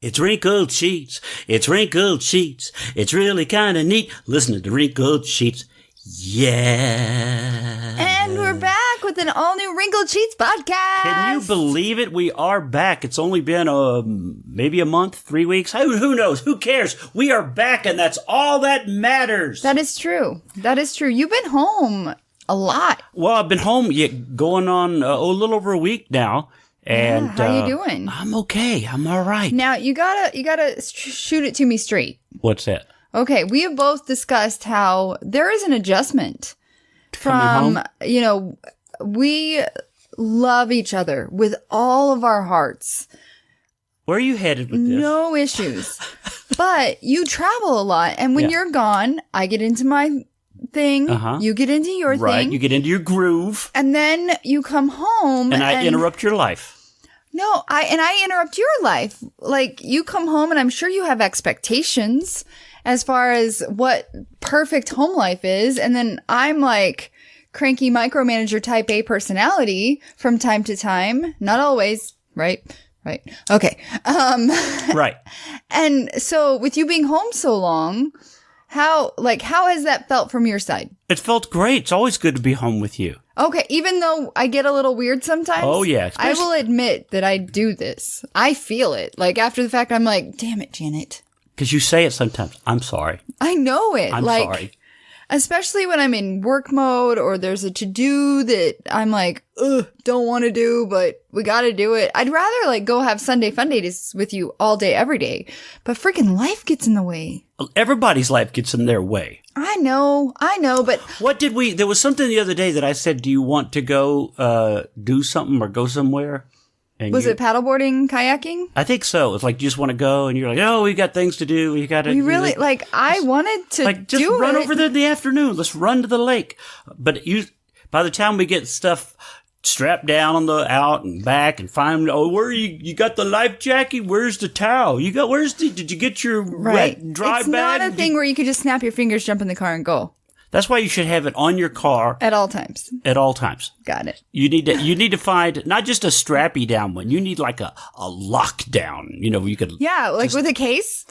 It's wrinkled sheets. It's wrinkled sheets. It's really kind of neat. Listen to the wrinkled sheets. Yeah. And we're back with an all-new Wrinkled Sheets podcast. Can you believe it? We are back. It's only been maybe a month, 3 weeks. Who knows? Who cares? We are back, and that's all that matters. That is true. That is true. You've been home a lot. Well, I've been home going on a little over a week now. And how you doing? I'm okay. I'm all right. Now you gotta shoot it to me straight. What's that? Okay, we have both discussed how there is an adjustment from we love each other with all of our hearts. Where are you headed with this? No issues. But you travel a lot, and when you're gone, I get into my thing. You get into your thing. Right, you get into your groove. And then you come home. And I interrupt your life. No, I interrupt your life. Like, you come home and I'm sure you have expectations as far as what perfect home life is. And then I'm like cranky micromanager type A personality from time to time. Not always, right? Right. Okay. Right. And so with you being home so long, how has that felt from your side? It felt great. It's always good to be home with you. Okay, even though I get a little weird sometimes. Oh, yeah. I will admit that I do this. I feel it. Like, after the fact, I'm like, damn it, Janet. Because you say it sometimes. I'm sorry. I know it. I'm sorry. Especially when I'm in work mode or there's a to-do that I'm like, ugh, don't want to do, but we got to do it. I'd rather go have Sunday fun days with you all day, every day. But freaking life gets in the way. Everybody's life gets in their way. I know, but... There was something the other day that I said, do you want to go do something or go somewhere? And was it paddleboarding, kayaking? I think so. It's like you just want to go, and you're like, oh, we got things to do. We got to. We really I wanted to just do run it. over there in the afternoon. Let's run to the lake. But by the time we get stuff strapped down on the out and back and find, where you got the life jacket? Where's the towel? Did you get your wet dry it's bag? It's not a thing where you could just snap your fingers, jump in the car, and go. That's why you should have it on your car at all times. At all times. Got it. You need to find not just a strappy down one. You need like a lockdown. Where you could with a case.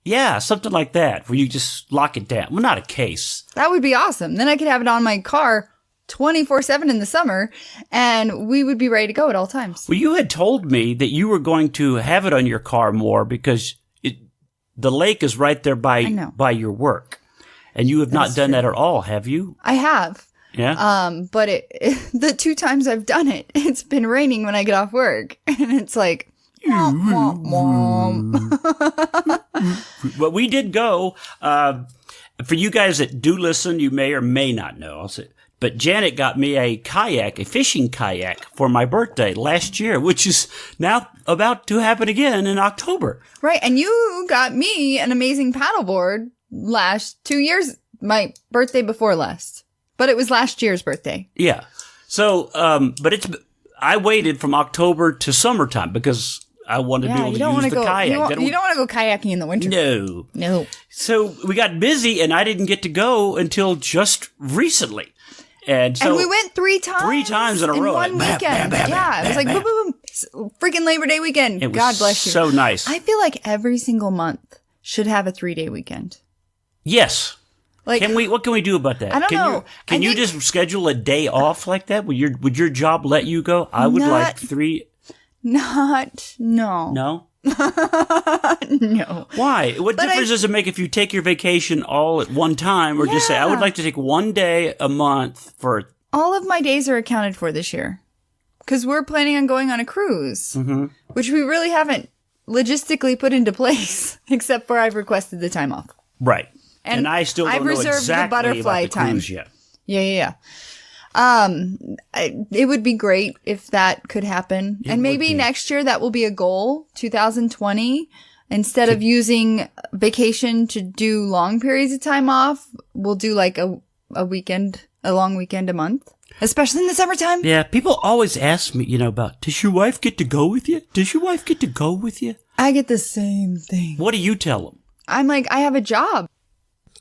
Yeah, something like that where you just lock it down. Well, not a case. That would be awesome. Then I could have it on my car 24/7 in the summer, and we would be ready to go at all times. Well, you had told me that you were going to have it on your car more because the lake is right there by your work. And you have not done that at all, have you? I have. Yeah. But the 2 times I've done it, it's been raining when I get off work. And it's like, womp, womp, womp. But we did go. For you guys that do listen, you may or may not know. But Janet got me a fishing kayak for my birthday last year, which is now about to happen again in October. Right. And you got me an amazing paddleboard last 2 years, my birthday before last, but it was last year's birthday. Yeah. So, I waited from October to summertime because I wanted to be able to use the kayak. You don't want to go kayaking in the winter. No. So we got busy and I didn't get to go until just recently. And we went 3 times. 3 times in a row. One weekend. It was like boom, boom, boom. Freaking Labor Day weekend. God bless you. So nice. I feel like every single month should have a 3-day weekend. Yes. What can we do about that? I don't know. Can you just schedule a day off like that? Would your job let you go? I would like 3. No. No? No. Why? What difference does it make if you take your vacation all at one time or just say, I would like to take 1 day a month for... All of my days are accounted for this year. Because we're planning on going on a cruise, which we really haven't logistically put into place, except for I've requested the time off. Right. And I still don't know exactly the butterfly about the time. cruise yet. Yeah. It would be great if that could happen. And maybe next year that will be a goal, 2020. Instead of using vacation to do long periods of time off, we'll do like a long weekend a month. Especially in the summertime. Yeah, people always ask me, about, does your wife get to go with you? Does your wife get to go with you? I get the same thing. What do you tell them? I'm like, I have a job.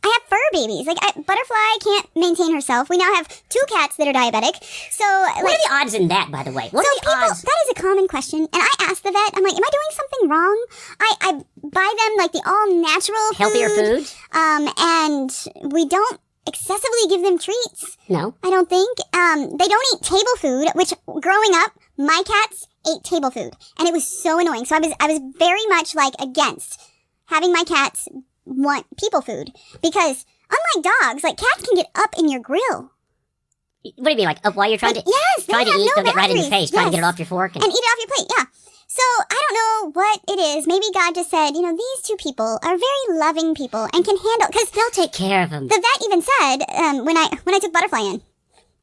I have fur babies. Like, Butterfly can't maintain herself. We now have 2 cats that are diabetic. So, what are the odds in that, by the way? What are the odds? That is a common question. And I asked the vet, I'm like, am I doing something wrong? I buy them, like, the all-natural Healthier food? And we don't excessively give them treats. No. I don't think. They don't eat table food, which, growing up, my cats ate table food. And it was so annoying. So I was very much, like, against having my cats want people food. Because, unlike dogs, like, cats can get up in your grill. What do you mean, like, up while you're trying to eat? They'll get right in your face, trying to get it off your fork. And eat it off your plate, yeah. So, I don't know what it is. Maybe God just said, these 2 people are very loving people and can handle, because they'll take care of them. The vet even said, when I took Butterfly in,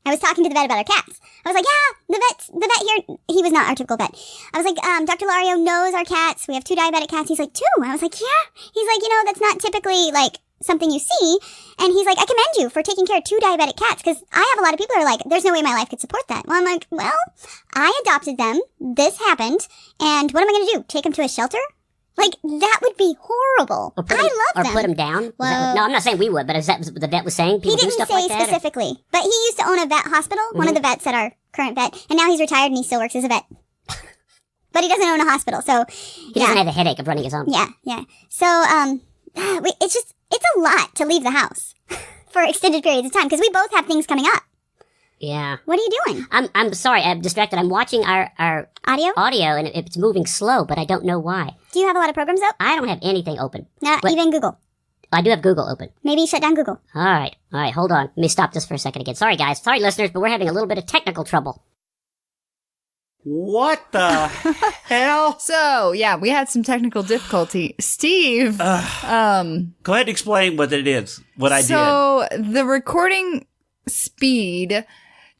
I was talking to the vet about our cats. I was like, yeah, the vet here, he was not our typical vet. I was like, Dr. Lario knows our cats. We have 2 diabetic cats. He's like, 2? I was like, yeah. He's like, that's not typically, like, something you see. And he's like, I commend you for taking care of 2 diabetic cats, because I have a lot of people who are like, there's no way my life could support that. Well, I'm like, well, I adopted them. This happened. And what am I going to do? Take them to a shelter? Like, that would be horrible. I love them. Or put them down? Well, no, I'm not saying we would, but is that what the vet was saying? People he didn't do stuff say like that, specifically. But he used to own a vet hospital, one of the vets at our current vet. And now he's retired and he still works as a vet. But he doesn't own a hospital, so he doesn't have the headache of running his own. Yeah. So, it's a lot to leave the house for extended periods of time, because we both have things coming up. Yeah. What are you doing? I'm sorry, I'm distracted. I'm watching our audio, and it's moving slow, but I don't know why. Do you have a lot of programs up? I don't have anything open. Not even Google. I do have Google open. Maybe shut down Google. All right, hold on. Let me stop this for a second again. Sorry, guys. Sorry, listeners, but we're having a little bit of technical trouble. What the hell? So, yeah, we had some technical difficulty. Steve. Go ahead and explain what it is, what I did. So, the recording speed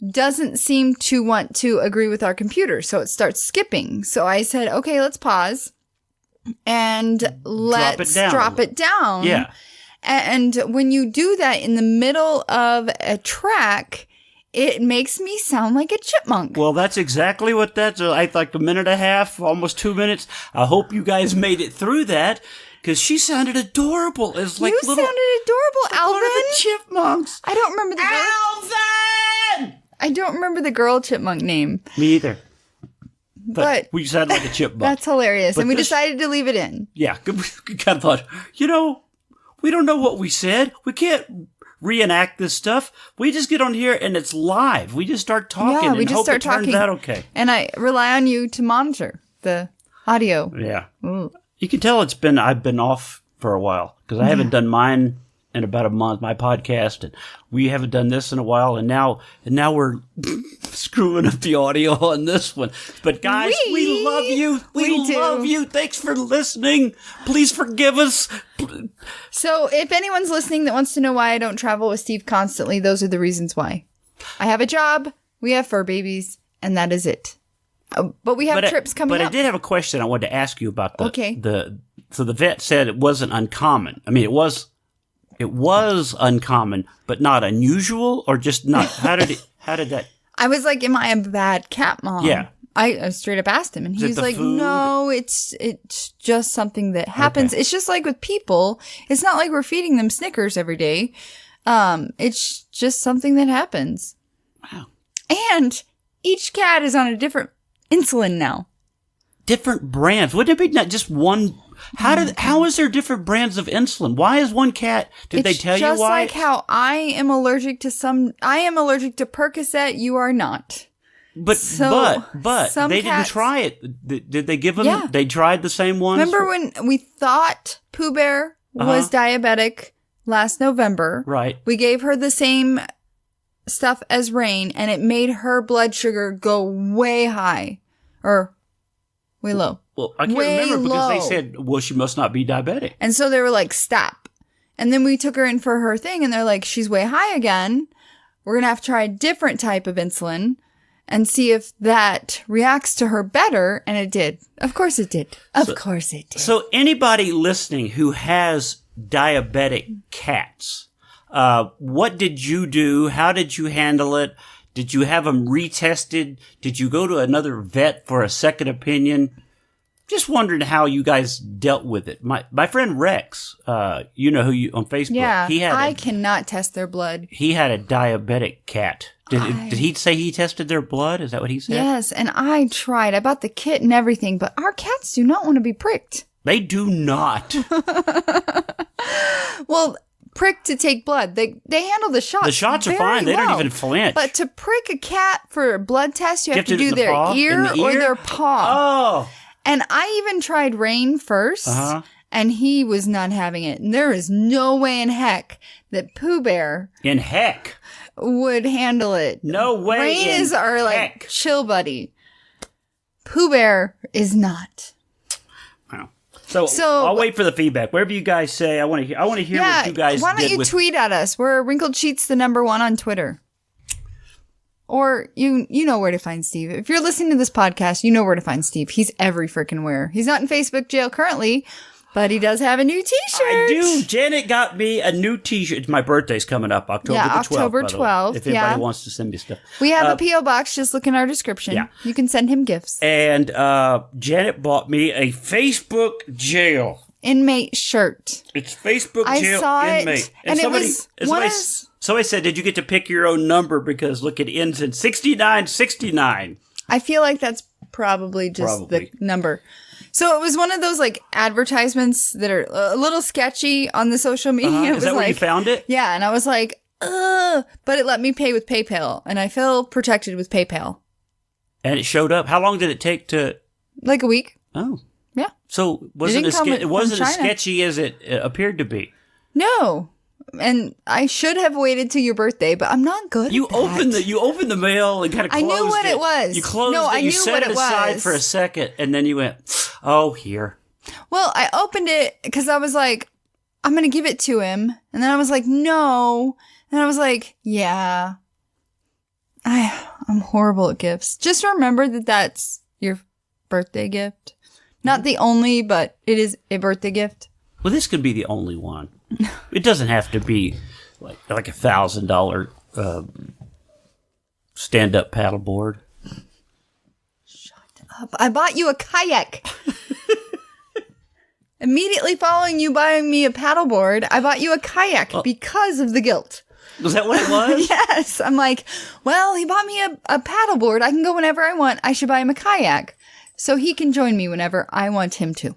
doesn't seem to want to agree with our computer. So, it starts skipping. So, I said, okay, let's pause and let's drop it down. Yeah. And when you do that in the middle of a track, it makes me sound like a chipmunk. Well, that's exactly what that's like a minute and a half, almost 2 minutes. I hope you guys made it through that, because she sounded adorable. It's like you sounded adorable, Alvin. One of the chipmunks. I don't remember the Alvin! I don't remember the girl chipmunk name. Me either. But we sounded like a chipmunk. That's hilarious. But and we decided to leave it in. Yeah. We kind of thought, we don't know what we said. We can't reenact this stuff. We just get on here and it's live. We just start talking and hope it turns out okay. And I rely on you to monitor the audio. Yeah. Ooh. You can tell I've been off for a while, because I haven't done mine in about a month, my podcast, and we haven't done this in a while, and now we're screwing up the audio on this one. But guys, we love you. We love you. Thanks for listening. Please forgive us. So if anyone's listening that wants to know why I don't travel with Steve constantly, those are the reasons why. I have a job, we have fur babies, and that is it. But we have trips coming up. But I did have a question I wanted to ask you about Okay. So the vet said it wasn't uncommon. I mean, it was uncommon, but not unusual, or just not. How did that? I was like, am I a bad cat mom? Yeah. I straight up asked him, and he's like, food? no, it's just something that happens. Okay. It's just like with people. It's not like we're feeding them Snickers every day. It's just something that happens. Wow. And each cat is on a different insulin now. Different brands. Wouldn't it be not just one? How is there different brands of insulin? Why is one cat? Did they tell you why? Just like how I am allergic to Percocet, you are not. But they didn't try it. Did they give them? Yeah. They tried the same ones. Remember when we thought Pooh Bear was diabetic last November? Right. We gave her the same stuff as Rain, and it made her blood sugar go way high or way low. Well, I can't remember because they said, well, she must not be diabetic. And so they were like, stop. And then we took her in for her thing, and they're like, she's way high again. We're going to have to try a different type of insulin and see if that reacts to her better. And it did. Of course it did. Of course it did. So anybody listening who has diabetic cats, what did you do? How did you handle it? Did you have them retested? Did you go to another vet for a second opinion? Just wondering how you guys dealt with it. My friend Rex, you know who you on Facebook. Yeah, he had I cannot test their blood. He had a diabetic cat. Did he say he tested their blood? Is that what he said? Yes, and I tried. I bought the kit and everything, but our cats do not want to be pricked. They do not. Well, prick to take blood. They handle the shots. The shots are very fine. They don't well. even flinch. But to prick a cat for a blood test, you have to do the their paw? ear, In the or ear? their paw. Oh. And I even tried Rain first, and he was not having it. And there is no way in heck that Pooh Bear In heck. would handle it. No way Rain in is our heck. chill buddy. Pooh Bear is not. Wow. So I'll wait for the feedback. Whatever you guys say, I want to hear what you guys why don't did you with tweet at us? We're Wrinkled Sheets, the #1 on Twitter. Or you know where to find Steve. If you're listening to this podcast, you know where to find Steve. He's every freaking where. He's not in Facebook jail currently, but he does have a new T-shirt. I do. Janet got me a new T-shirt. My birthday's coming up, October the 12th. October by the way, 12th, if anybody yeah. wants to send me stuff. We have a P.O. box. Just look in our description. Yeah. You can send him gifts. And Janet bought me a Facebook jail. Inmate shirt. It's Facebook I jail saw it, inmate. and it was one of- somebody said, did you get to pick your own number? Because look, it ends in 6969. I feel like that's probably just the number. So it was one of those advertisements that are a little sketchy on the social media. It was Is that where you found it? Yeah, and I was like, ugh. But it let me pay with PayPal, and I feel protected with PayPal. And it showed up. How long did it take to... Like a week. Oh. Yeah. So It didn't come it from wasn't as China. sketchy as it appeared to be. No. And I should have waited till your birthday, but I'm not good You at that. opened the mail and kind of I closed it. knew what it was. You closed No, it. I You knew set what it it aside was. for a second, and then you went, "Oh, here." Well, I opened it because I was like, I'm going to give it to him. And then I was like, no. And I was like, yeah. I'm horrible at gifts. Just remember that that's your birthday gift. Not the only, but it is a birthday gift. Well, this could be the only one. It doesn't have to be like $1,000 stand-up paddleboard. I bought you a kayak. Immediately following you buying me a paddleboard, I bought you a kayak because of the guilt. Was that what it was? Yes. I'm like, well, he bought me a paddleboard. I can go whenever I want. I should buy him a kayak so he can join me whenever I want him to.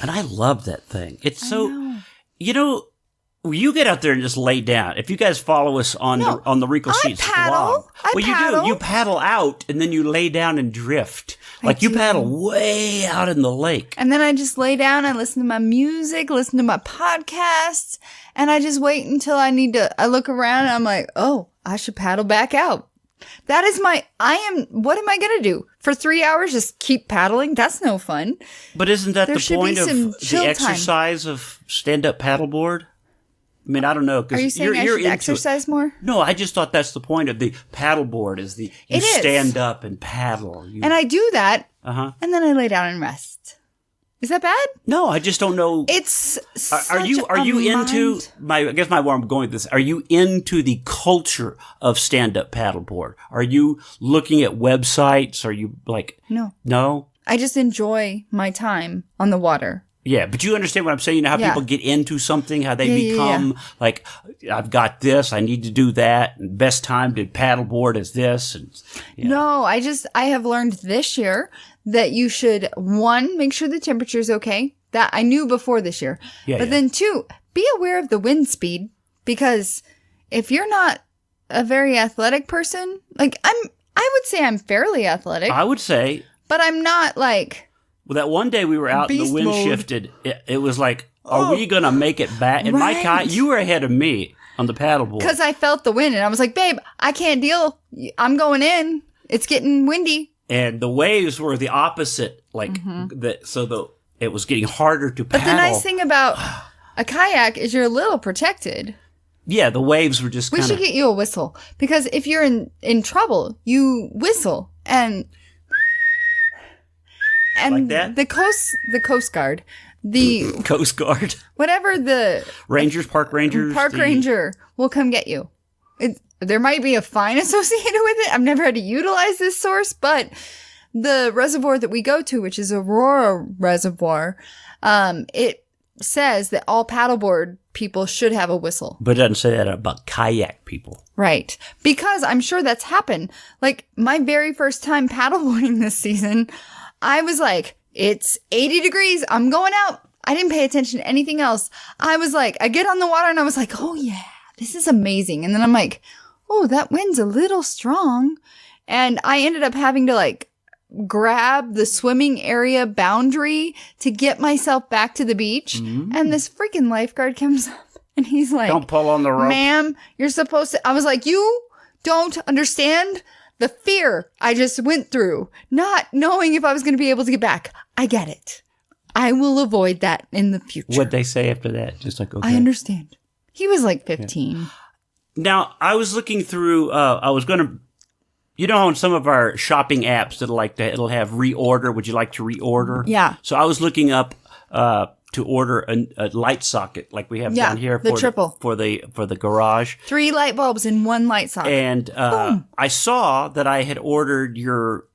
And I love that thing. It's so, you get out there and just lay down. If you guys follow us on the Wrinkled Sheets blog. paddle. You paddle out and then you lay down and drift. You paddle way out in the lake. And then I just lay down, I listen to my music, listen to my podcasts, and I just wait until I look around and I'm like, oh, I should paddle back out. That is what am I going to do? For 3 hours, just keep paddling? That's no fun. But isn't that There the should point be of some the chill time. exercise of stand-up paddleboard? I mean, I don't know. Are you saying I should exercise more? No, I just thought that's the point of the paddleboard is you It is. stand up and paddle. And I do that, Uh-huh. and then I lay down and rest. Is that bad? No, I just don't know. It's Are you into I guess where I'm going with this. Are you into the culture of stand-up paddleboard? Are you looking at websites? Are you No? I just enjoy my time on the water. Yeah, but you understand what I'm saying? You know how people get into something, how they become like, I've got this, I need to do that, and best time to paddleboard is this. And, No, I have learned this year that you should, 1, make sure the temperature is okay. That I knew before this year. But then 2, be aware of the wind speed, because if you're not a very athletic person, I would say I'm fairly athletic, I would say. but I'm not Well, that one day we were out and the Beast wind mode. shifted. It was like, are we going to make it back? And Right. Mike, you were ahead of me on the paddleboard. because I felt the wind and I was like, babe, I can't deal. I'm going in. It's getting windy. And the waves were the opposite, it was getting harder to paddle. But the nice thing about a kayak is you're a little protected. Yeah, the waves were just We kind should of... get you a whistle, because if you're in trouble, you whistle and Like that? the Coast Guard, the Coast Guard. whatever the Park Rangers. park ranger will come get you. There might be a fine associated with it. I've never had to utilize this source, but the reservoir that we go to, which is Aurora Reservoir, it says that all paddleboard people should have a whistle. But it doesn't say that about kayak people. Right. Because I'm sure that's happened. Like, my very first time paddleboarding this season, I was like, it's 80 degrees. I'm going out. I didn't pay attention to anything else. I was like, I get on the water and I was like, oh yeah, this is amazing. And then I'm like, oh, that wind's a little strong. And I ended up having to like grab the swimming area boundary to get myself back to the beach. And this freaking lifeguard comes up and he's like, Don't pull on the rope. ma'am, you're supposed to. I was like, you don't understand the fear I just went through, not knowing if I was going to be able to get back. I get it. I will avoid that in the future. What'd they say after that? Just like, okay. I understand. He was like 15. Now, I was looking through, I was going to, you know, on some of our shopping apps that'll have reorder. Would you like to reorder? Yeah. So I was looking up, to order a light socket like we have down here the triple. for the garage. 3 light bulbs in 1 light socket. And, I saw that I had ordered your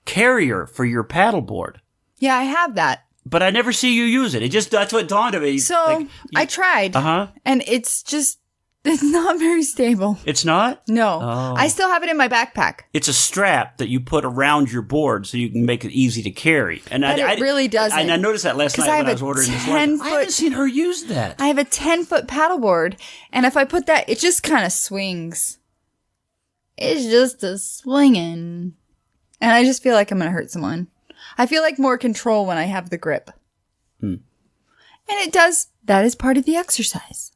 carrier for your paddleboard, Yeah, I have that. but I never see you use it. That's what dawned on me. So I tried. And it's not very stable. It's not? No. Oh. I still have it in my backpack. It's a strap that you put around your board so you can make it easy to carry. And But it really doesn't. And I noticed that last night I when have I was a ordering this 10 one. I haven't seen her use that. I have a 10-foot paddleboard, and if I put that, it just kind of swings. It's just a swinging. And I just feel like I'm going to hurt someone. I feel like more control when I have the grip. And it does. That is part of the exercise.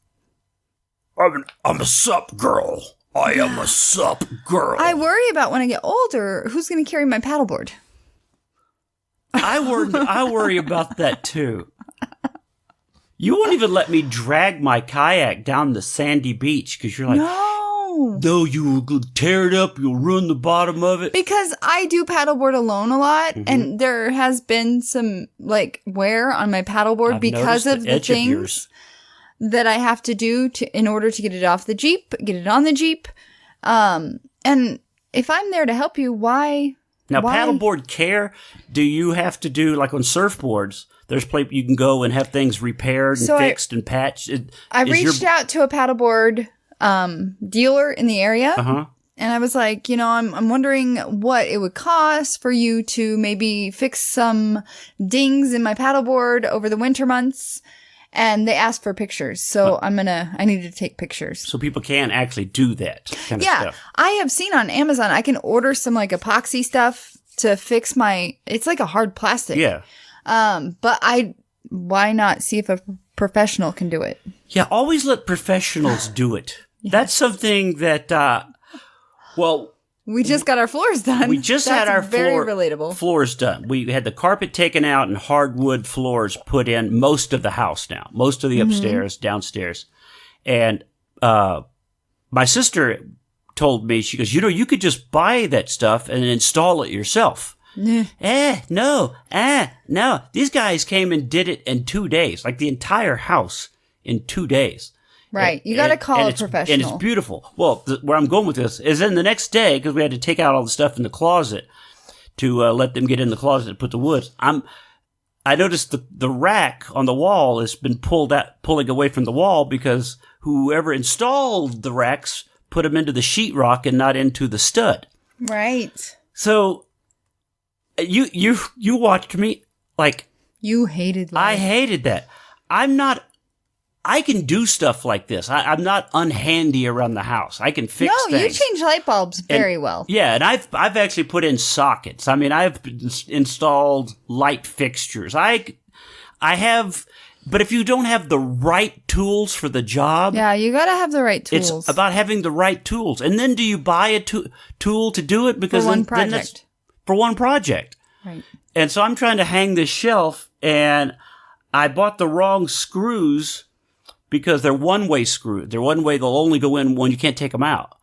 I'm a sup girl. I am a sup girl. I worry about when I get older, who's going to carry my paddleboard? I worry about that too. You won't even let me drag my kayak down the sandy beach because you're like, no, you'll tear it up. You'll ruin the bottom of it. Because I do paddleboard alone a lot, and there has been some like wear on my paddleboard because of the things that I have to do in order to get it off the Jeep, get it on the Jeep. And if I'm there to help you, why? Now, paddleboard care, do you have to do, like on surfboards, there's place you can go and have things repaired and fixed and patched? I reached out to a paddleboard dealer in the area. And I was like, I'm wondering what it would cost for you to maybe fix some dings in my paddleboard over the winter months. And they asked for pictures. So I need to take pictures. So people can actually do that kind of stuff. I have seen on Amazon, I can order some like epoxy stuff to fix it's like a hard plastic. Yeah. But why not see if a professional can do it? Yeah, always let professionals do it. That's something that, we just got our floors done. We just had our relatable floors done. We had the carpet taken out and hardwood floors put in most of the house now, most of the upstairs, downstairs. And my sister told me, she goes, you could just buy that stuff and install it yourself. No. These guys came and did it in 2 days, like the entire house in 2 days. Right. You got to call a professional. And it's beautiful. Well, where I'm going with this is then the next day, because we had to take out all the stuff in the closet to let them get in the closet and put the wood. I noticed the rack on the wall has been pulling away from the wall because whoever installed the racks put them into the sheetrock and not into the stud. Right. So you watched me like you hated life. I hated that. I can do stuff like this. I'm not unhandy around the house. I can fix things. No, you change light bulbs very well. Yeah, and I've actually put in sockets. I mean, I've installed light fixtures. I have, but if you don't have the right tools for the job, yeah, you got to have the right tools. It's about having the right tools. And then do you buy a tool to do it? Because for one project. Then that's for one project. Right. And so I'm trying to hang this shelf, and I bought the wrong screws. Because they're one-way screws. They're one-way. They'll only go in when you can't take them out.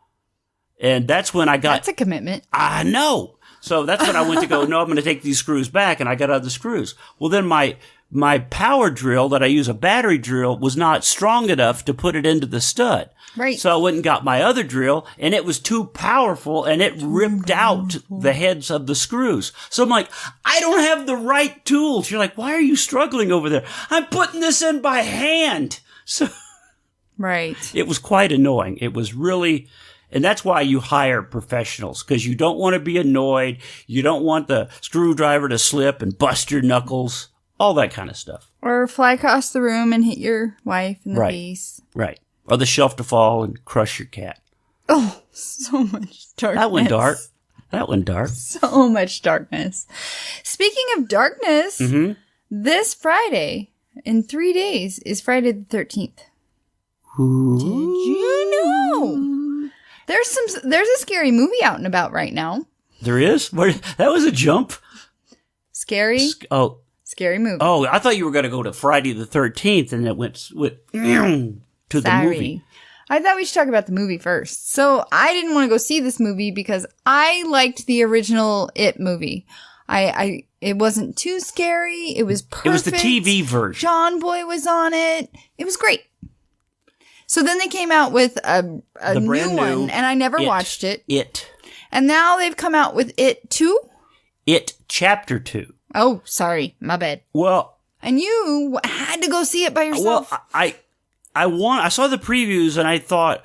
And that's when I got... That's a commitment. I know. So that's when I went to go, no, I'm going to take these screws back. And I got other screws. Well, then my my power drill that I use, a battery drill, was not strong enough to put it into the stud. Right. So I went and got my other drill, and it was too powerful, and it ripped out the heads of the screws. So I'm like, I don't have the right tools. You're like, why are you struggling over there? I'm putting this in by hand. So Right. it was quite annoying. It was really, and that's why you hire professionals, because you don't want to be annoyed. You don't want the screwdriver to slip and bust your knuckles, all that kind of stuff. Or fly across the room and hit your wife in the Right. face. Right. Or the shelf to fall and crush your cat. Oh, so much darkness. That went dark. That went dark. So much darkness. Speaking of darkness, this Friday, in 3 days, is Friday the 13th. Did you know? There's a scary movie out and about right now. There is? That was a jump. Scary movie. Oh, I thought you were going to go to Friday the 13th and it went to the movie. I thought we should talk about the movie first. So I didn't want to go see this movie because I liked the original It movie. It wasn't too scary. It was perfect. It was the TV version. John Boy was on it. It was great. So then they came out with a The new brand new one, and I never watched it. And now they've come out with It 2? It Chapter 2. Oh, sorry. My bad. Well, And you had to go see it by yourself. I saw the previews and I thought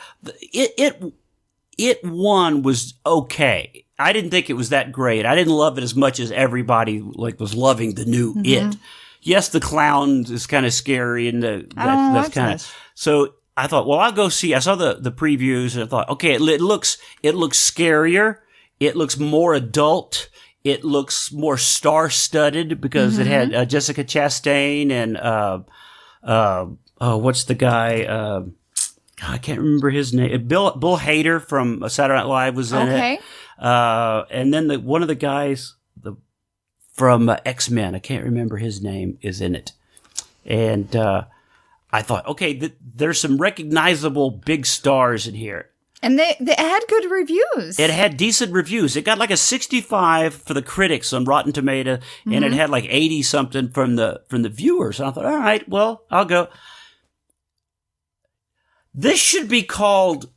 it one was okay. I didn't think it was that great. I didn't love it as much as everybody was loving the new It. Yes, the clown is kind of scary and that's kind of so. I thought, well, I'll go see. I saw the previews and I thought, okay, it looks scarier. It looks more adult. It looks more star-studded because it had Jessica Chastain and what's the guy? I can't remember his name. Bill Hader from Saturday Night Live was in it. And then one of the guys from X-Men, I can't remember his name, is in it. And I thought, okay, there's some recognizable big stars in here. And they had good reviews. It had decent reviews. It got like a 65 for the critics on Rotten Tomato, and it had like 80 something from the viewers. And I thought, all right, well, I'll go. This should be called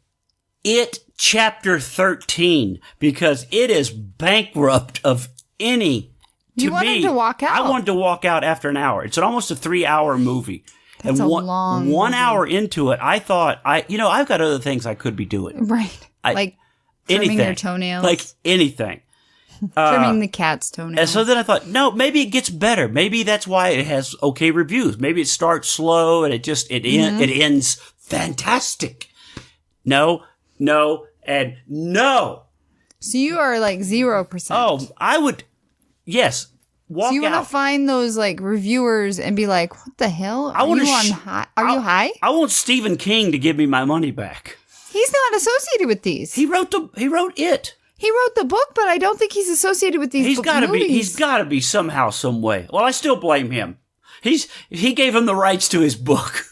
It Chapter 13 because it is bankrupt of any. You wanted to walk out. I wanted to walk out after an hour. It's almost a 3-hour movie. That's a long one movie. hour into it, I thought, I've got other things I could be doing. Right. Like trimming your toenails. Like anything. Trimming the cat's toenails. And so then I thought, no, maybe it gets better. Maybe that's why it has okay reviews. Maybe it starts slow and it ends fantastic. No, and no. So you are like 0%. Oh, I would, yes. Walk so you want out. to find those like reviewers and be like, "What the hell? Are you high? Are you high?" I want Stephen King to give me my money back. He's not associated with these. He wrote it. He wrote the book, but I don't think he's associated with these. He's got to movies. be. He's got to be somehow, some way. Well, I still blame him. He gave him the rights to his book.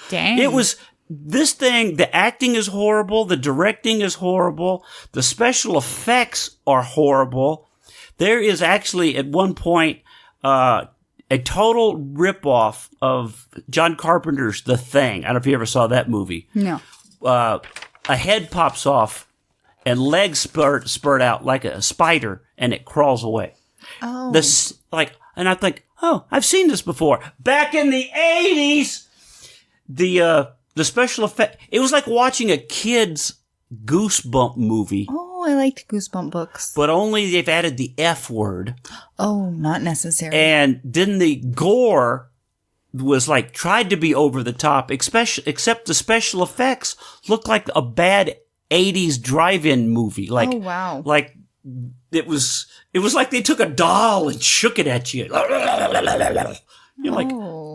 Dang. It was this thing. The acting is horrible. The directing is horrible. The special effects are horrible. There is actually, at one point, a total ripoff of John Carpenter's The Thing. I don't know if you ever saw that movie. No. A head pops off and legs spurt out like a spider, and it crawls away. Oh. And I think, oh, I've seen this before. Back in the 80s, the special effect, it was like watching a kid's Goosebump movie. Oh, I liked Goosebump books. But only they've added the F word. Oh, not necessary. And then the gore was tried to be over the top, except the special effects looked like a bad 80s drive-in movie. Oh, wow. Like it was like they took a doll and shook it at you. You're like,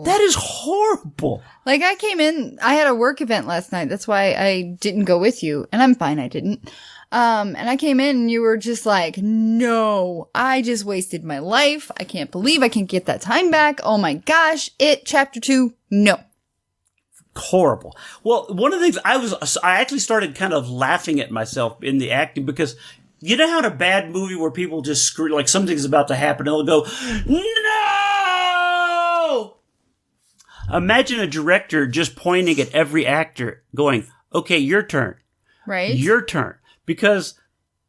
that is horrible. Like I came in, I had a work event last night. That's why I didn't go with you. And I'm fine, I didn't. And I came in and you were just like, no, I just wasted my life. I can't believe I can't get that time back. Oh my gosh. It Chapter 2. No. Horrible. Well, one of the things I actually started kind of laughing at myself in the acting because you know how in a bad movie where people just scream, like something's about to happen and they'll go, no! Imagine a director just pointing at every actor going, okay, your turn. Right? Your turn. Because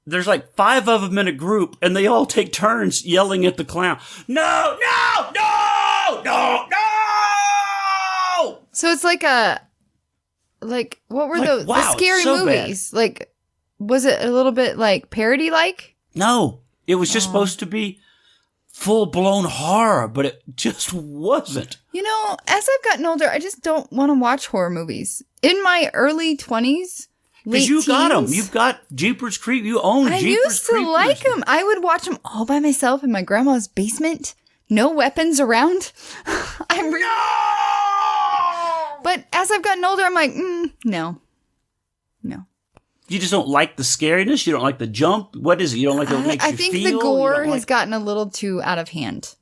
there's like 5 of them in a group and they all take turns yelling at the clown. No, no, no, no, no. So it's like what were Like, the wow, scary so bad. movies? Like, was it a little bit like parody-like? No, it was just supposed to be full-blown horror, but it just wasn't. You know, as I've gotten older, I just don't want to watch horror movies. In my early 20s, late Because you got them. teens, You've got Jeepers Creepers. You own I Jeepers used to Creepers. like them. I would watch them all by myself in my grandma's basement. No weapons around. But as I've gotten older, I'm like, no. You just don't like the scariness? You don't like the jump? What is it? You don't like what it makes I you think feel? the You gore don't has like- gotten a little too out of hand.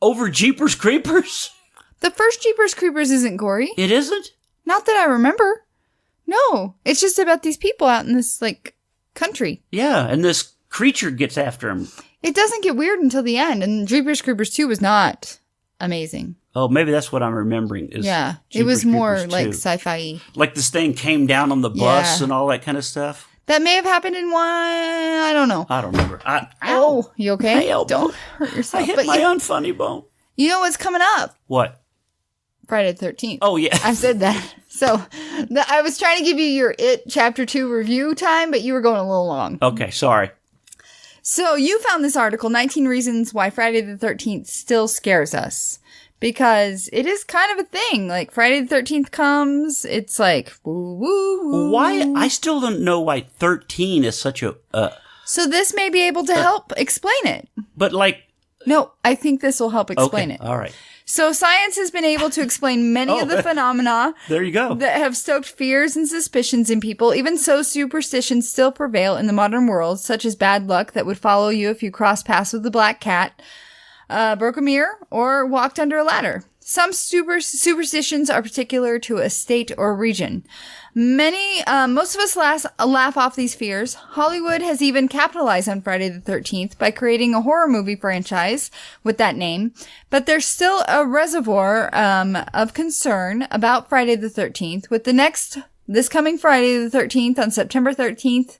Over Jeepers Creepers? The first Jeepers Creepers isn't gory. It isn't? Not that I remember. No, it's just about these people out in this, like, country. Yeah, and this creature gets after him. It doesn't get weird until the end, and Jeepers Creepers 2 was not amazing. Oh, maybe that's what I'm remembering. Is Yeah, it Jeepers was more Creepers like 2. sci-fi. Like this thing came down on the bus Yeah. and all that kind of stuff. That may have happened in one, I don't know. I don't remember. Oh, you okay? My elbow. Don't hurt I yourself. hit But my unfunny bone. you know what's coming up? What? Friday the 13th. Oh, yeah. I said that. So I was trying to give you your It Chapter 2 review time, but you were going a little long. Okay, sorry. So you found this article, 19 Reasons Why Friday the 13th Still Scares Us. Because it is kind of a thing. Like, Friday the 13th comes, it's like, woo, woo, woo. Why? I still don't know why 13 is such a... So this may be able to help explain it. but like... No, I think this will help explain Okay, it. all right. So science has been able to explain many of the phenomena There you go. that have stoked fears and suspicions in people. Even so, superstitions still prevail in the modern world, such as bad luck that would follow you if you crossed paths with the black cat, broke a mirror, or walked under a ladder. Some superstitions are particular to a state or region. Most of us laugh off these fears. Hollywood has even capitalized on Friday the 13th by creating a horror movie franchise with that name. But there's still a reservoir of concern about Friday the 13th with this coming Friday the 13th on September 13th.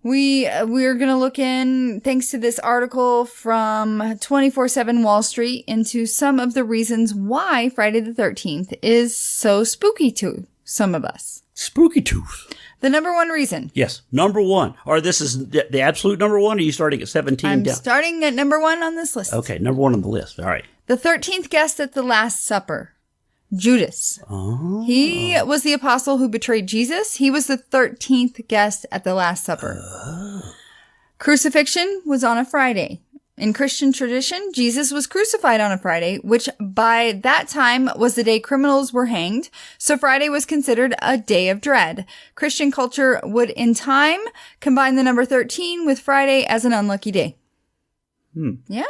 We're going to look in, thanks to this article from 24/7 Wall Street, into some of the reasons why Friday the 13th is so spooky to some of us. Spooky Tooth. The number one reason. Yes, number one. Or this is the absolute number one, or are you starting at 17 I'm down? starting at number one on this list. Okay, number one on the list. All right. The 13th guest at the Last Supper. Judas. Oh. He was the apostle who betrayed Jesus. He was the 13th guest at the Last Supper. Oh. Crucifixion was on a Friday. In Christian tradition, Jesus was crucified on a Friday, which by that time was the day criminals were hanged. So Friday was considered a day of dread. Christian culture would in time combine the number 13 with Friday as an unlucky day. Yeah,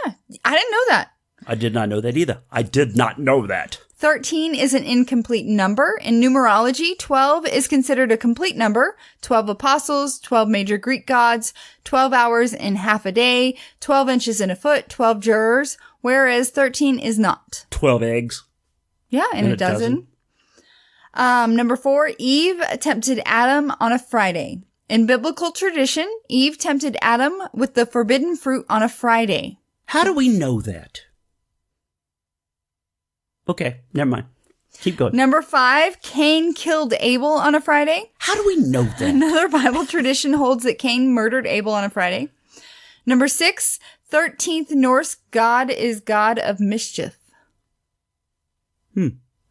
I didn't know that. I did not know that either. I did not know that. 13 is an incomplete number. In numerology, 12 is considered a complete number. 12 apostles, 12 major Greek gods, 12 hours in half a day, 12 inches in a foot, 12 jurors, whereas 13 is not. 12 eggs. Yeah, in a dozen. Number 4, Eve tempted Adam on a Friday. In biblical tradition, Eve tempted Adam with the forbidden fruit on a Friday. How do we know that? Okay, never mind. Keep going. Number 5, Cain killed Abel on a Friday. How do we know that? Another Bible tradition holds that Cain murdered Abel on a Friday. Number 6, 13th Norse god is god of mischief.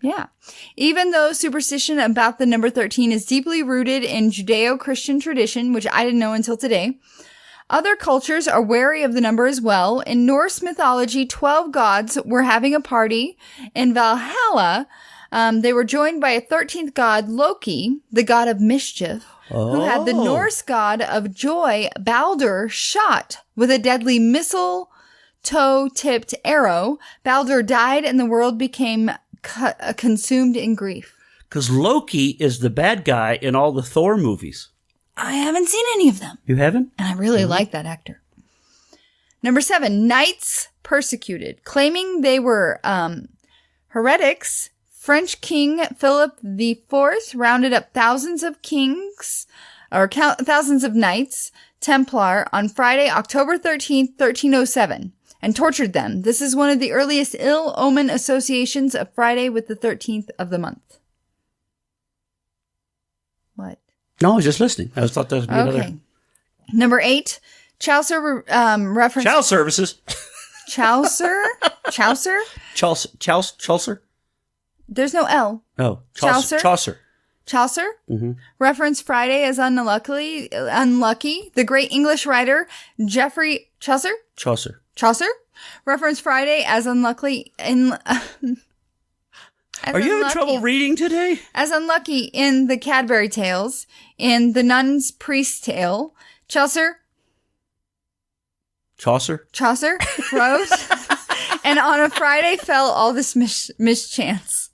Yeah. Even though superstition about the number 13 is deeply rooted in Judeo-Christian tradition, which I didn't know until today, other cultures are wary of the number as well. In Norse mythology, 12 gods were having a party. In Valhalla, they were joined by a 13th god, Loki, the god of mischief, who had the Norse god of joy, Baldur, shot with a deadly mistletoe-tipped arrow. Baldur died and the world became consumed in grief. Because Loki is the bad guy in all the Thor movies. I haven't seen any of them. You haven't? And I really like that actor. Number 7, knights persecuted. Claiming they were heretics, French King Philip IV rounded up thousands of knights Templar on Friday, October 13th, 1307, and tortured them. This is one of the earliest ill-omen associations of Friday with the 13th of the month. What? No, I was just listening. I thought that would be another. Number 8, Chaucer reference. Child services. Chaucer? Chaucer? Chaucer? There's no L. Oh, Chaucer? Chaucer. Referenced Friday as unlucky. The great English writer Geoffrey Chaucer referenced Friday as unlucky in. Are you having trouble reading today? As unlucky in the Cadbury Tales, in the Nun's Priest's Tale, Chaucer wrote, and on a Friday fell all this mischance.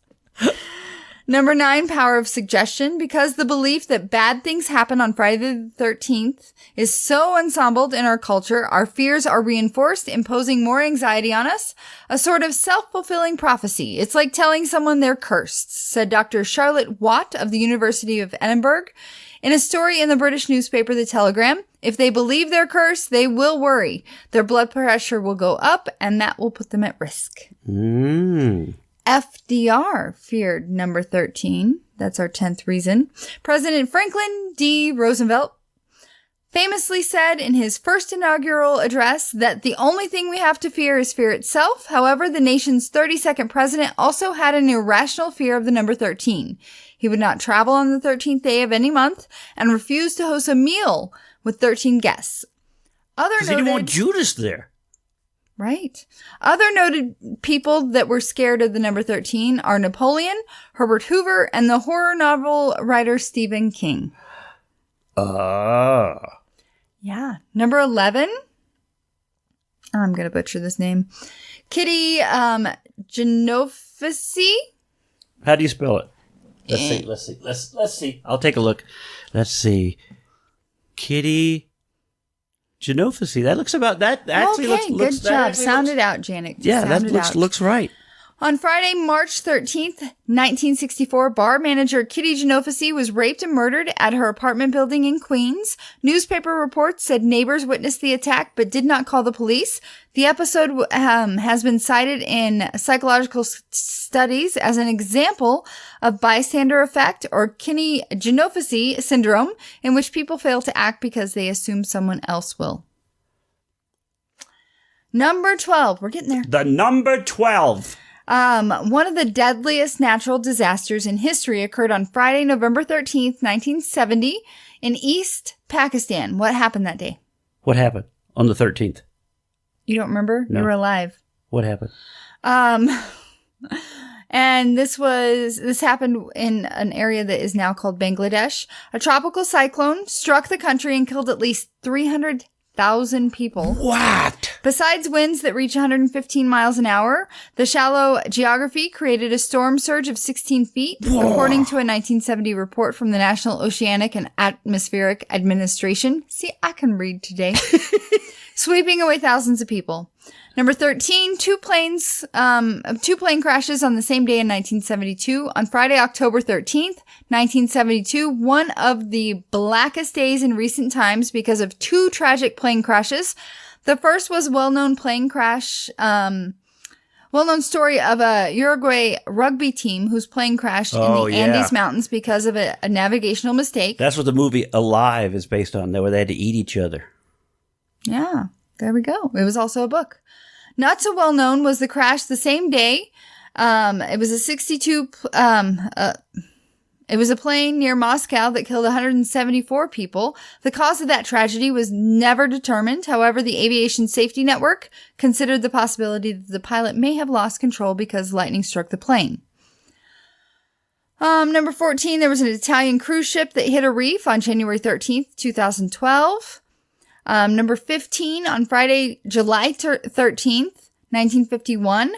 Number 9, power of suggestion. Because the belief that bad things happen on Friday the 13th is so ensembled in our culture, our fears are reinforced, imposing more anxiety on us. A sort of self-fulfilling prophecy. It's like telling someone they're cursed, said Dr. Charlotte Watt of the University of Edinburgh. In a story in the British newspaper The Telegram, if they believe they're cursed, they will worry. Their blood pressure will go up, and that will put them at risk. FDR feared number 13. That's our 10th reason. President Franklin D. Roosevelt famously said in his first inaugural address that the only thing we have to fear is fear itself. However, the nation's 32nd president also had an irrational fear of the number 13. He would not travel on the 13th day of any month and refused to host a meal with 13 guests. Because he didn't want Judas there. Right. Other noted people that were scared of the number 13 are Napoleon, Herbert Hoover, and the horror novel writer Stephen King. Yeah. Number 11. I'm going to butcher this name. Kitty Genovese. How do you spell it? Let's see. I'll take a look. Let's see. Kitty Genovese. That looks about that. Actually, okay, looks good job. Sound it out, Janet. Yeah, that looks right. On Friday, March 13th, 1964, bar manager Kitty Genovese was raped and murdered at her apartment building in Queens. Newspaper reports said neighbors witnessed the attack but did not call the police. The episode has been cited in psychological studies as an example of bystander effect or Kitty Genovese syndrome, in which people fail to act because they assume someone else will. Number 12. We're getting there. The number 12. One of the deadliest natural disasters in history occurred on Friday, November 13th, 1970 in East Pakistan. What happened that day? What happened on the 13th? You don't remember? No. You were alive. What happened? And this happened in an area that is now called Bangladesh. A tropical cyclone struck the country and killed at least 300,000 people. What? Besides winds that reach 115 miles an hour, the shallow geography created a storm surge of 16 feet, according to a 1970 report from the National Oceanic and Atmospheric Administration. See, I can read today. Sweeping away thousands of people. Number 13, two plane crashes on the same day in 1972. On Friday, October 13th, 1972, one of the blackest days in recent times because of two tragic plane crashes. The first was well-known plane crash, well-known story of a Uruguay rugby team whose plane crashed in the Andes Mountains because of a navigational mistake. That's what the movie Alive is based on, where they had to eat each other. Yeah, there we go. It was also a book. Not so well known was the crash the same day. It was it was a plane near Moscow that killed 174 people. The cause of that tragedy was never determined. However, the Aviation Safety Network considered the possibility that the pilot may have lost control because lightning struck the plane. Number 14, there was an Italian cruise ship that hit a reef on January 13th, 2012. Number 15, on Friday, July 13th, 1951,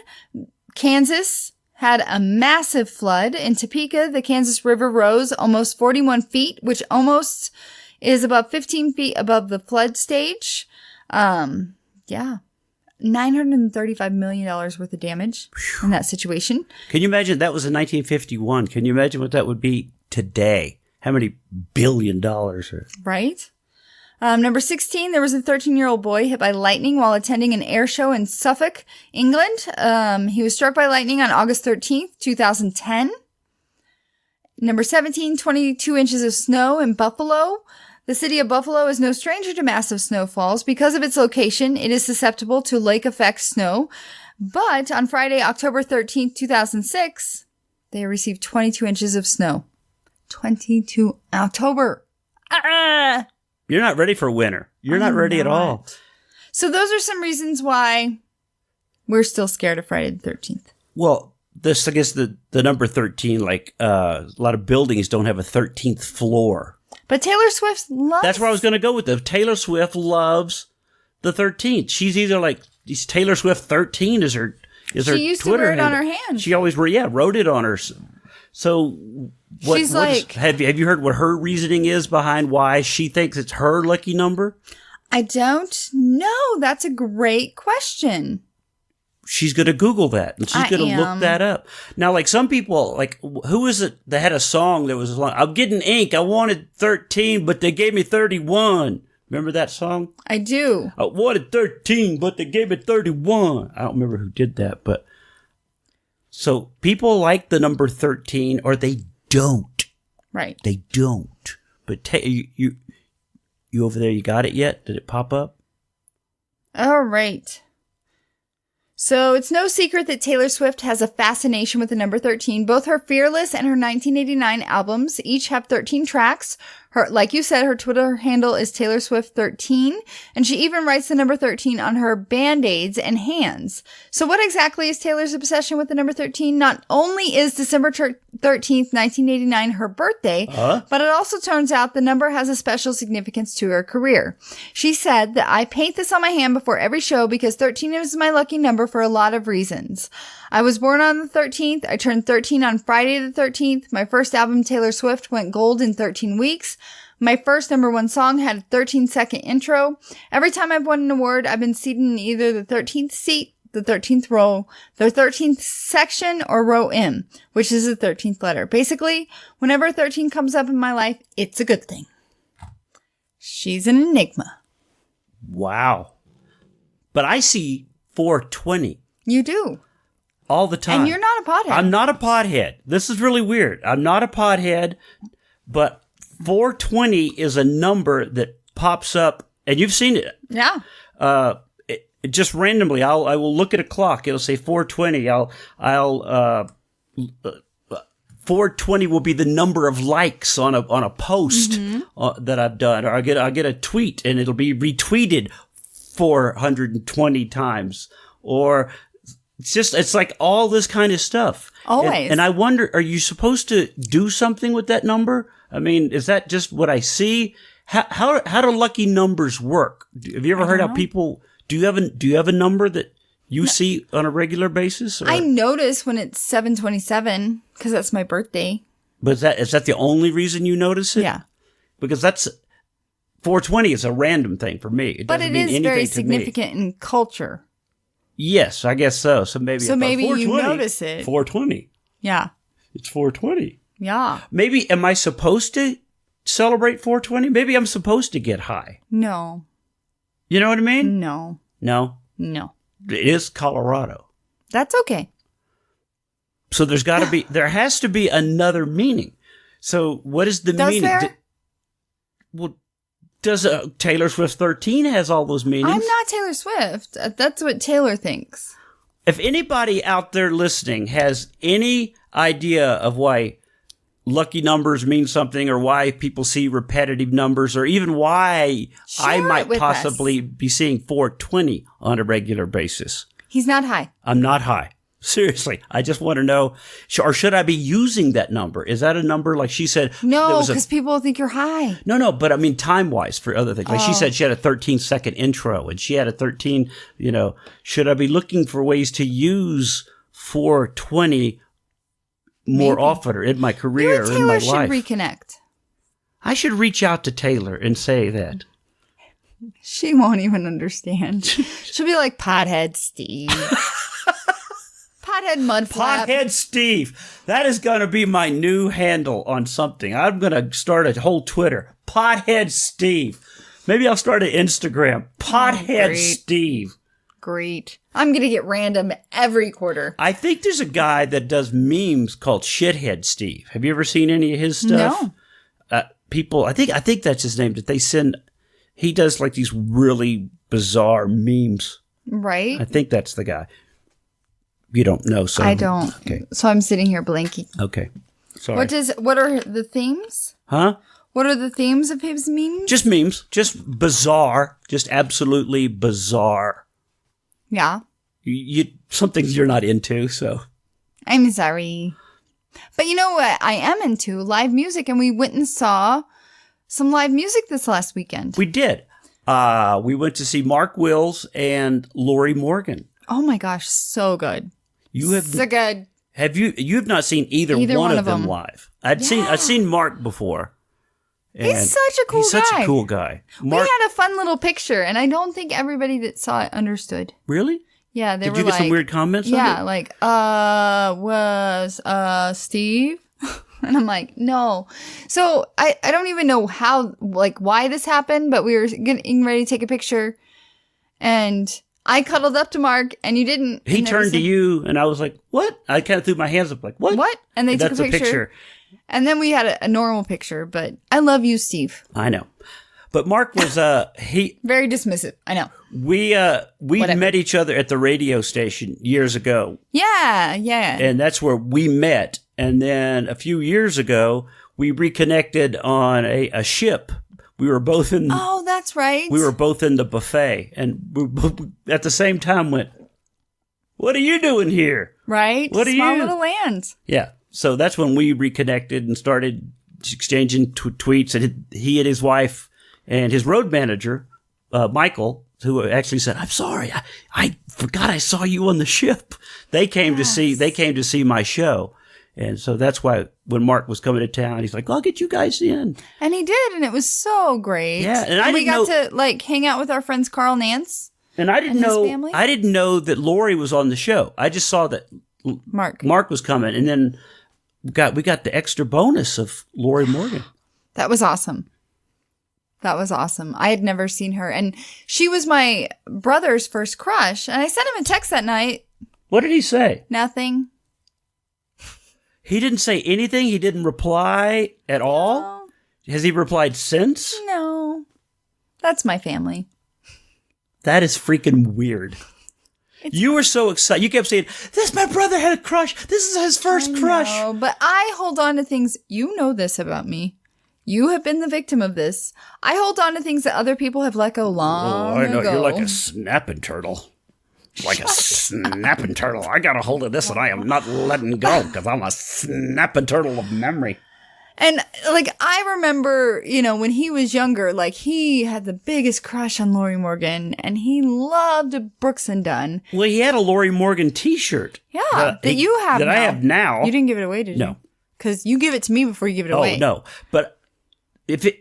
Kansas had a massive flood. In Topeka, the Kansas River rose almost 41 feet, which almost is about 15 feet above the flood stage. Yeah. $935 million worth of damage in that situation. Can you imagine that was in 1951? Can you imagine what that would be today? How many billion dollars? Right? Number 16, there was a 13-year-old boy hit by lightning while attending an air show in Suffolk, England. He was struck by lightning on August 13th, 2010. Number 17, 22 inches of snow in Buffalo. The city of Buffalo is no stranger to massive snowfalls. Because of its location, it is susceptible to lake effect snow. But on Friday, October 13th, 2006, they received 22 inches of snow. 22 October. You're not ready for winter. You're not ready at all. So those are some reasons why we're still scared of Friday the 13th. Well, this, I guess the number 13, like a lot of buildings don't have a 13th floor. But Taylor Swift loves... That's where I was going to go with this. Taylor Swift loves the 13th. She's either like, Taylor Swift 13 is her Twitter She used to wear it handle. on her hand. She always wrote it on her. So She's like... have you heard what her reasoning is behind why she thinks it's her lucky number? I don't know. That's a great question. She's going to Google that, and she's going to look that up. Now, like some people, like who is it that had a song that was long? I'm getting ink. I wanted 13, but they gave me 31. Remember that song? I do. I wanted 13, but they gave me 31. I don't remember who did that, but so people like the number 13, or they don't. Right. They don't. But you over there, you got it yet? Did it pop up? All right. So it's no secret that Taylor Swift has a fascination with the number 13. Both her Fearless and her 1989 albums each have 13 tracks. Like you said, her Twitter handle is Taylor Swift 13, and she even writes the number 13 on her Band-Aids and hands. So what exactly is Taylor's obsession with the number 13? Not only is December 13th, 1989 her birthday, but it also turns out the number has a special significance to her career. She said that I paint this on my hand before every show because 13 is my lucky number for a lot of reasons. I was born on the 13th. I turned 13 on Friday the 13th. My first album, Taylor Swift, went gold in 13 weeks. My first number one song had a 13-second intro. Every time I've won an award, I've been seated in either the 13th seat, the 13th row, the 13th section, or row M, which is the 13th letter. Basically, whenever 13 comes up in my life, it's a good thing. She's an enigma. Wow. But I see 420. You do. All the time. And you're not a pothead. I'm not a pothead. This is really weird. I'm not a pothead, but 420 is a number that pops up, and you've seen it. Yeah. Just randomly, I will look at a clock. It'll say 420. 420 will be the number of likes on a post that I've done, or I get a tweet and it'll be retweeted 420 times, or it's like all this kind of stuff. Always. And I wonder, are you supposed to do something with that number? I mean, is that just what I see? How do lucky numbers work? Have you ever heard how people do you have a number that you see on a regular basis? Or? I notice when it's 7/27 because that's my birthday. But is that the only reason you notice it? Yeah. Because that's 420 is a random thing for me. But it is very significant in culture. Yes, I guess so. So maybe you notice it. 420. Yeah. It's 420. Yeah. Maybe am I supposed to celebrate 420? Maybe I'm supposed to get high. No. You know what I mean? No. No. No. It is Colorado. That's okay. So there has to be another meaning. So what is the meaning? There? Does Taylor Swift 13 has all those meanings? I'm not Taylor Swift. That's what Taylor thinks. If anybody out there listening has any idea of why lucky numbers mean something, or why people see repetitive numbers, or even why I might possibly be seeing 420 on a regular basis. He's not high. I'm not high. Seriously, I just want to know, or should I be using that number? Is that a number, like she said? No, because people think you're high. No, but I mean time-wise for other things. Like she said she had a 13-second intro, and she had a 13, should I be looking for ways to use 420 more often, or in my career, or in my life? Taylor should reconnect. I should reach out to Taylor and say that. She won't even understand. She'll be like, Pothead Steve. Pothead Mudflap. Pothead Steve. That is going to be my new handle on something. I'm going to start a whole Twitter. Pothead Steve. Maybe I'll start an Instagram. Pothead Steve. Great. I'm going to get random every quarter. I think there's a guy that does memes called Shithead Steve. Have you ever seen any of his stuff? No. People, I think that's his name, that they send, he does like these really bizarre memes. Right? I think that's the guy. You don't know, so. I don't. Okay. So I'm sitting here blanking. Okay. Sorry. What are the themes? Huh? What are the themes of his memes? Just memes. Just bizarre. Just absolutely bizarre. Yeah. Some things you're not into, so. I'm sorry. But you know what I am into? Live music. And we went and saw some live music this last weekend. We did. We went to see Mark Wills and Lori Morgan. Oh my gosh, so good. So good. Have you've not seen either one of them live? I'd seen Mark before. He's such a cool guy. He's such a cool guy. Mark, we had a fun little picture, and I don't think everybody that saw it understood. Really? Yeah, they Did were you get like, some weird comments? Yeah, on it? like, Steve? And I'm like, no. So I don't even know how, like, why this happened, but we were getting ready to take a picture, and I cuddled up to Mark, and you didn't. He turned to you, and I was like, what? I kind of threw my hands up like, what? What? And they took That's a picture. And then we had a normal picture, but I love you, Steve. I know. But Mark was, very dismissive. I know. We met each other at the radio station years ago. Yeah. And that's where we met. And then a few years ago, we reconnected on a ship. We were both in. Oh, that's right. We were both in the buffet, and we at the same time went, "What are you doing here?" Right. What are Small you? little land. Yeah. So that's when we reconnected and started exchanging tweets. And he and his wife and his road manager, Michael, who actually said, "I'm sorry, I forgot I saw you on the ship." They came to see my show. And so that's why when Mark was coming to town, he's like, "I'll get you guys in." And he did, and it was so great. Yeah, and we got to like hang out with our friends Carl Nance. And I didn't know his family? I didn't know that Lori was on the show. I just saw that Mark was coming, and then we got the extra bonus of Lori Morgan. That was awesome. I had never seen her, and she was my brother's first crush. And I sent him a text that night. What did he say? Nothing. He didn't say anything? He didn't reply at all? No. Has he replied since? No. That's my family. That is freaking weird. You were so excited. You kept saying, my brother had a crush. This is his first crush. No, but I hold on to things. You know this about me. You have been the victim of this. I hold on to things that other people have let go long I know. ago. You're like a snapping turtle. Like a snapping turtle. I got a hold of this and I am not letting go because I'm a snapping turtle of memory. And like, I remember, when he was younger, like he had the biggest crush on Lori Morgan and he loved Brooks and Dunn. Well, he had a Lori Morgan t-shirt. Yeah, that you have that now. I have now. You didn't give it away, did you? No. Because you give it to me before you give it away. Oh, no. But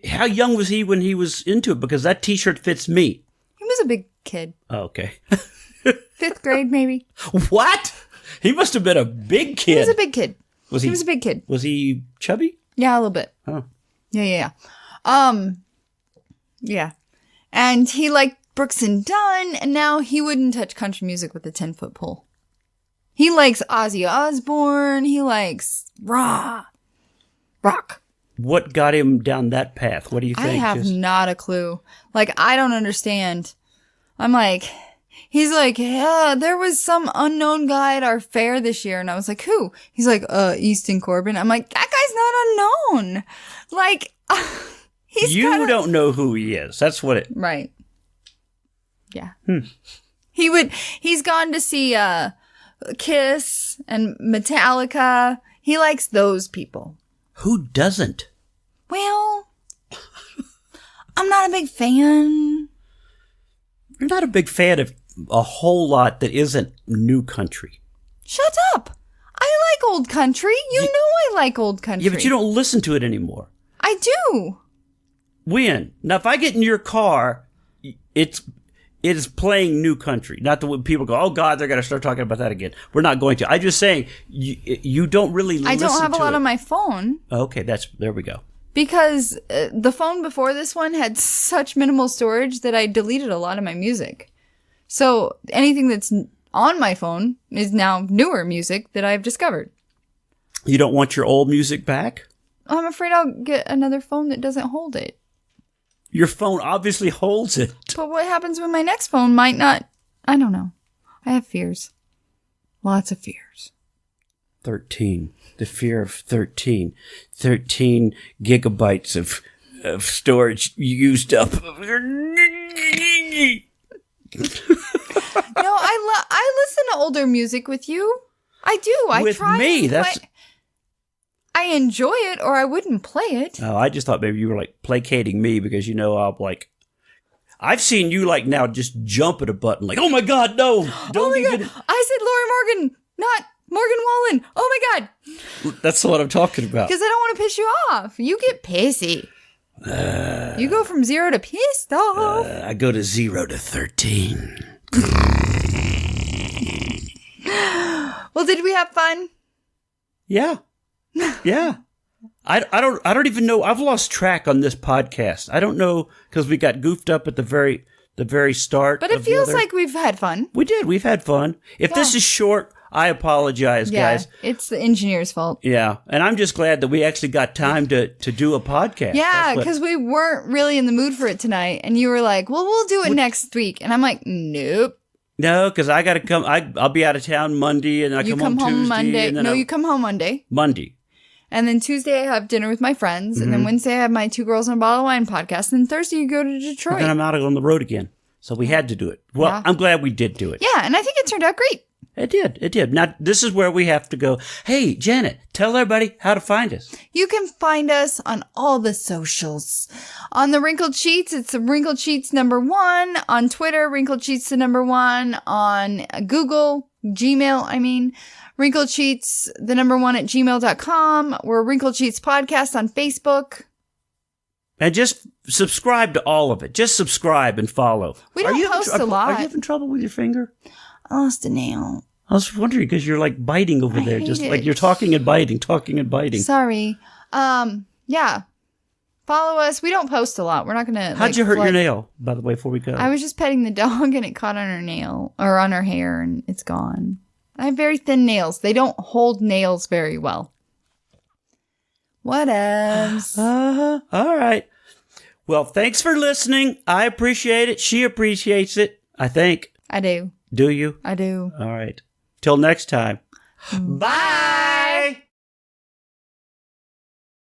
how young was he when he was into it? Because that t-shirt fits me. He was a big kid. Oh, okay. 5th grade, maybe. What? He must have been a big kid. He was a big kid. He was a big kid. Was he chubby? Yeah, a little bit. Oh. Yeah. Yeah. And he liked Brooks and Dunn, and now he wouldn't touch country music with a 10-foot pole. He likes Ozzy Osbourne. He likes rock. What got him down that path? What do you think? I have not a clue. Like, I don't understand. I'm like, he's like, yeah, there was some unknown guy at our fair this year. And I was like, who? He's like, Easton Corbin. I'm like, that guy's not unknown. Like, you don't know who he is. That's what it. Right. Yeah. He's gone to see, Kiss and Metallica. He likes those people. Who doesn't? Well, I'm not a big fan. You're not a big fan of a whole lot that isn't new country. Shut up. I like old country. You know I like old country. Yeah, but you don't listen to it anymore. I do. When? Now, if I get in your car, it is playing New Country. Not the way people go, oh God, they're going to start talking about that again. We're not going to. I'm just saying, you don't really listen to it. I don't have a lot on my phone. Okay, there we go. Because the phone before this one had such minimal storage that I deleted a lot of my music. So anything that's on my phone is now newer music that I've discovered. You don't want your old music back? I'm afraid I'll get another phone that doesn't hold it. Your phone obviously holds it. But what happens when my next phone might not? I don't know. I have fears. Lots of fears. 13. The fear of 13. 13 gigabytes of storage used up. No, I listen to older music with you. I do. I with try. Me, that's. I enjoy it, or I wouldn't play it. Oh, I just thought maybe you were like placating me because I'll like. I've seen you like now just jump at a button like, oh my God, no! Don't even. God. I said Lori Morgan, not Morgan Wallen. Oh my God! That's what I'm talking about. Because I don't want to piss you off. You get pissy. You go from 0 to pissed off. I go to 0 to 13. Well, did we have fun? Yeah. Yeah. I don't even know. I've lost track on this podcast. I don't know because we got goofed up at the very start. But it feels like we've had fun. We did. We've had fun. If this is short, I apologize, guys. It's the engineer's fault. Yeah. And I'm just glad that we actually got time to do a podcast. Yeah, because we weren't really in the mood for it tonight. And you were like, well, we'll do it next week. And I'm like, nope. No, because I got to come. I'll be out of town Monday, and You come home Tuesday. Monday. And then No, you come home Monday. Monday. And then Tuesday I have dinner with my friends. And then Wednesday I have my 2 Girls and a Bottle of Wine podcast. And then Thursday you go to Detroit. And then I'm out on the road again. So we had to do it. Well, Yeah. I'm glad we did do it. Yeah, and I think it turned out great. It did. It did. Now, this is where we have to go. Hey, Janet, tell everybody how to find us. You can find us on all the socials. On the Wrinkled Sheets, it's the Wrinkled Sheets #1. On Twitter, Wrinkled Sheets the #1. On Google, Gmail, Wrinkled Sheets the #1 at gmail.com. We're Wrinkled Sheets Podcast on Facebook. And just subscribe to all of it. Just subscribe and follow. We don't post a lot. Are you having trouble with your finger? I lost a nail. I was wondering because you're like biting over there. Just hate like it. you're talking and biting. Sorry. Yeah. Follow us. We don't post a lot. We're not going to. How'd you hurt your nail, by the way, before we go? I was just petting the dog and it caught on her nail or on her hair and it's gone. I have very thin nails. They don't hold nails very well. What else? All right. Well, thanks for listening. I appreciate it. She appreciates it, I think. I do. Do you? I do. All right. Till next time. Bye.